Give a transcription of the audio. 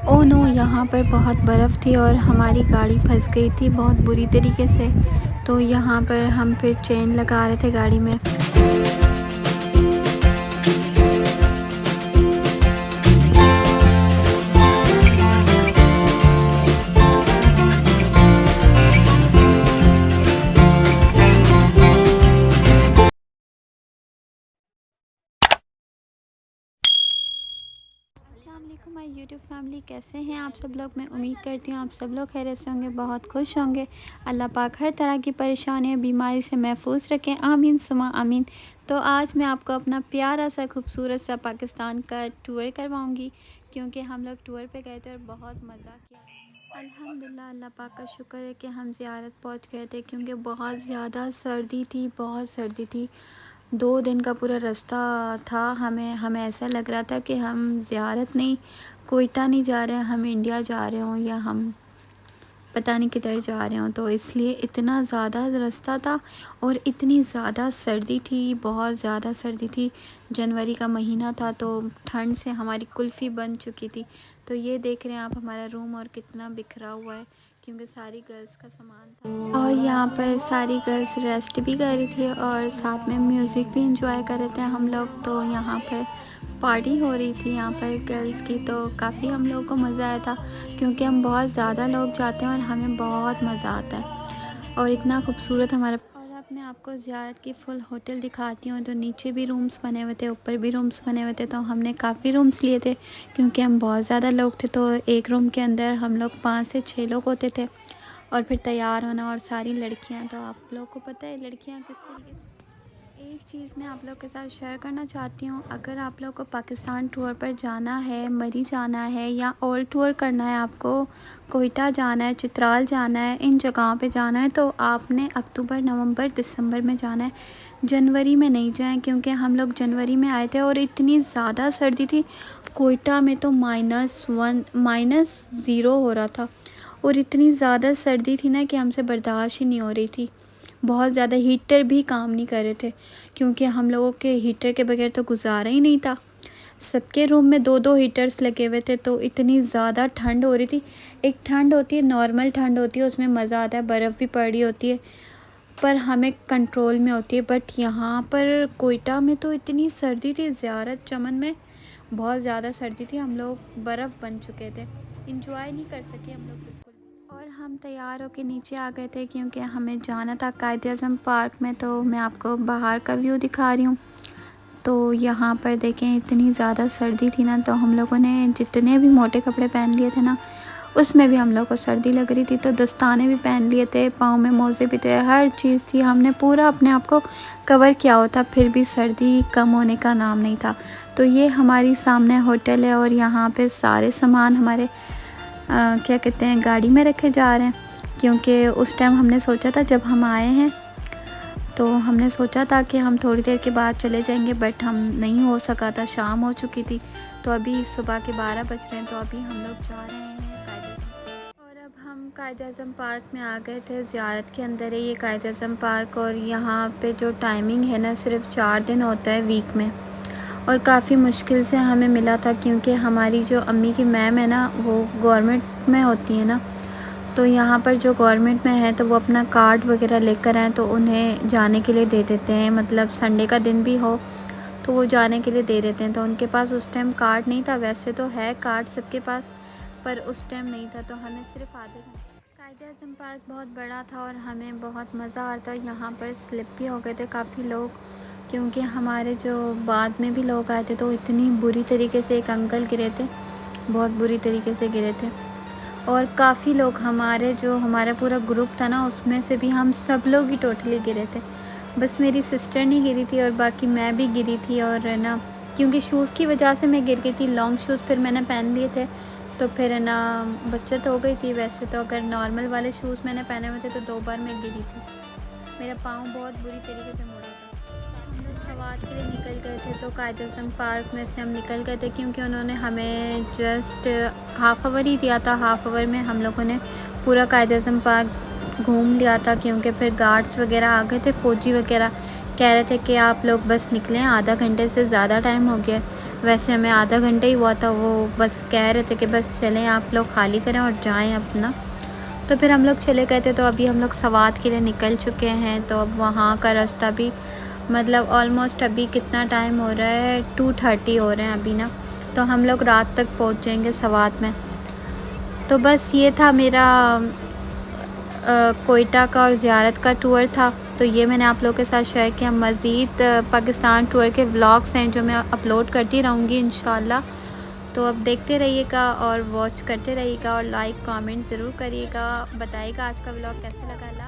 Oh no! यहाँ पर बहुत बर्फ़ थी और हमारी गाड़ी फँस गई थी बहुत बुरी तरीके से। तो यहाँ पर हम फिर चेन लगा रहे थे गाड़ी में। अस्सलाम वालेकुम माय यूट्यूब फैमिली, कैसे हैं आप सब लोग। मैं उम्मीद करती हूँ आप सब लोग खैरियत से होंगे, बहुत खुश होंगे। अल्लाह पाक हर तरह की परेशानी और बीमारी से महफूज रखें, आमीन सुमा आमीन। तो आज मैं आपको अपना प्यारा सा खूबसूरत सा पाकिस्तान का टूर करवाऊंगी, क्योंकि हम लोग टूर पे गए थे और बहुत मज़ा किया। अल्हम्दुलिल्लाह, अल्लाह पाक का शुक्र है कि हम ज़ियारत पहुंच गए थे, क्योंकि बहुत ज़्यादा सर्दी थी, बहुत सर्दी थी। 2 दिन का पूरा रास्ता था। हमें ऐसा लग रहा था कि हम ज़ियारत नहीं, कोयटा नहीं जा रहे हैं, हम इंडिया जा रहे हों या हम पता नहीं किधर जा रहे हों। तो इसलिए इतना ज़्यादा रास्ता था और इतनी ज़्यादा सर्दी थी, बहुत ज़्यादा सर्दी थी। जनवरी का महीना था तो ठंड से हमारी कुल्फ़ी बन चुकी थी। तो ये देख रहे हैं आप हमारा रूम और कितना बिखरा हुआ है, क्योंकि सारी गर्ल्स का सामान था। और यहाँ पर सारी गर्ल्स रेस्ट भी कर रही थी और साथ में म्यूज़िक भी इंजॉय कर रहे थे हम लोग। तो यहाँ पर पार्टी हो रही थी यहाँ पर गर्ल्स की, तो काफ़ी हम लोगों को मज़ा आया था, क्योंकि हम बहुत ज़्यादा लोग जाते हैं और हमें बहुत मज़ा आता है और इतना खूबसूरत हमारा। और अब मैं आपको ज़ियारत की फ़ुल होटल दिखाती हूँ। तो नीचे भी रूम्स बने हुए थे, ऊपर भी रूम्स बने हुए थे। तो हमने काफ़ी रूम्स लिए थे, क्योंकि हम बहुत ज़्यादा लोग थे। तो एक रूम के अंदर हम लोग 5 से 6 लोग होते थे। और फिर तैयार होना और सारी लड़कियां, तो आप लोगों को पता है लड़कियां किस तरीके से। एक चीज़ मैं आप लोग के साथ शेयर करना चाहती हूँ, अगर आप लोग को पाकिस्तान टूर पर जाना है, मरी जाना है या ऑल टूर करना है, आपको कोयटा जाना है, चित्राल जाना है, इन जगहों पे जाना है, तो आपने अक्टूबर नवंबर दिसंबर में जाना है। जनवरी में नहीं जाएं, क्योंकि हम लोग जनवरी में आए थे और इतनी ज़्यादा सर्दी थी। कोयटा में तो -1 -0 हो रहा था और इतनी ज़्यादा सर्दी थी ना कि हमसे बर्दाश्त ही नहीं हो रही थी। बहुत ज़्यादा हीटर भी काम नहीं कर रहे थे, क्योंकि हम लोगों के हीटर के बगैर तो गुजारा ही नहीं था। सबके रूम में 2-2 हीटर्स लगे हुए थे। तो इतनी ज़्यादा ठंड हो रही थी। एक ठंड होती है, नॉर्मल ठंड होती है, उसमें मज़ा आता है, बर्फ़ भी पड़ रही होती है, पर हमें कंट्रोल में होती है। बट यहाँ पर कोयटा में तो इतनी सर्दी थी, ज़ियारत चमन में बहुत ज़्यादा सर्दी थी। हम लोग बर्फ़ बन चुके थे, इंजॉय नहीं कर सके हम लोग बिल्कुल। और हम तैयार होके नीचे आ गए थे, क्योंकि हमें जाना था कायद-ए-आज़म पार्क में। तो मैं आपको बाहर का व्यू दिखा रही हूँ। तो यहाँ पर देखें, इतनी ज़्यादा सर्दी थी ना, तो हम लोगों ने जितने भी मोटे कपड़े पहन लिए थे ना, उसमें भी हम लोग को सर्दी लग रही थी। तो दस्ताने भी पहन लिए थे, पाँव में मोज़े भी थे, हर चीज़ थी, हमने पूरा अपने आप को कवर किया हुआ था, फिर भी सर्दी कम होने का नाम नहीं था। तो ये हमारी सामने होटल है और यहाँ पे सारे सामान हमारे क्या कहते हैं, गाड़ी में रखे जा रहे हैं। क्योंकि उस टाइम हमने सोचा था, जब हम आए हैं तो हमने सोचा था कि हम थोड़ी देर के बाद चले जाएंगे, बट हम नहीं हो सका था, शाम हो चुकी थी। तो अभी सुबह के 12 बज रहे हैं। तो अभी हम लोग जा रहे हैं कायद-ए-आज़म। और अब हम कायद-ए-आज़म पार्क में आ गए थे। ज़ियारत के अंदर है ये कायद-ए-आज़म पार्क, और यहाँ पे जो टाइमिंग है ना, सिर्फ 4 दिन होता है वीक में। और काफ़ी मुश्किल से हमें मिला था, क्योंकि हमारी जो अम्मी की मैम है ना, वो गवर्नमेंट में होती है ना। तो यहाँ पर जो गवर्नमेंट में है, तो वो अपना कार्ड वगैरह लेकर आएँ तो उन्हें जाने के लिए दे देते हैं। मतलब संडे का दिन भी हो तो वो जाने के लिए दे देते हैं। तो उनके पास उस टाइम कार्ड नहीं था। वैसे तो है कार्ड सबके पास, पर उस टाइम नहीं था, तो हमें सिर्फ आधे घंटे। कायद-ए-आज़म पार्क बहुत बड़ा था और हमें बहुत मज़ा आ रहा था। यहाँ पर स्लिप भी हो गए थे काफ़ी लोग, क्योंकि हमारे जो बाद में भी लोग आए थे, तो इतनी बुरी तरीके से एक अंकल गिरे थे, बहुत बुरी तरीके से गिरे थे। और काफ़ी लोग, हमारा पूरा ग्रुप था ना, उसमें से भी हम सब लोग ही टोटली गिरे थे। बस मेरी सिस्टर नहीं गिरी थी और बाकी मैं भी गिरी थी। और है ना, क्योंकि शूज़ की वजह से मैं गिर गई थी, लॉन्ग शूज़ फिर मैंने पहन लिए थे, तो फिर है ना बचत हो गई थी। वैसे तो अगर नॉर्मल वाले शूज़ मैंने पहने हुए थे तो 2 बार मैं गिरी थी, मेरा पाँव बहुत बुरी तरीके से मुड़ा था। हम लोग सवार के लिए निकल गए थे, तो कायद-ए-आज़म पार्क में से हम निकल गए थे, क्योंकि उन्होंने हमें जस्ट हाफ़ आवर ही दिया था। हाफ़ आवर में हम लोगों ने पूरा कायद-ए-आज़म पार्क घूम लिया था, क्योंकि फिर गार्ड्स वगैरह आ गए थे, फ़ौजी वगैरह कह रहे थे कि आप लोग बस निकलें, आधा घंटे से ज़्यादा टाइम हो गया। वैसे हमें आधा घंटा ही हुआ था, वो बस कह रहे थे कि बस चलें आप लोग खाली करें और जाएं अपना। तो फिर हम लोग चले गए थे। तो अभी हम लोग सवात के लिए निकल चुके हैं। तो अब वहाँ का रास्ता भी मतलब ऑलमोस्ट अभी कितना टाइम हो रहा है, 2:30 हो रहे हैं अभी ना। तो हम लोग रात तक पहुँच जाएंगे सवात में। तो बस ये था मेरा कोयटा का और ज़ियारत का टूर था। तो ये मैंने आप लोगों के साथ शेयर किया। मज़ीद पाकिस्तान टूर के व्लॉग्स हैं जो मैं अपलोड करती रहूँगी इंशाल्लाह। तो अब देखते रहिएगा और वॉच करते रहिएगा और लाइक कमेंट ज़रूर करिएगा, बताइएगा आज का व्लॉग कैसा लगा।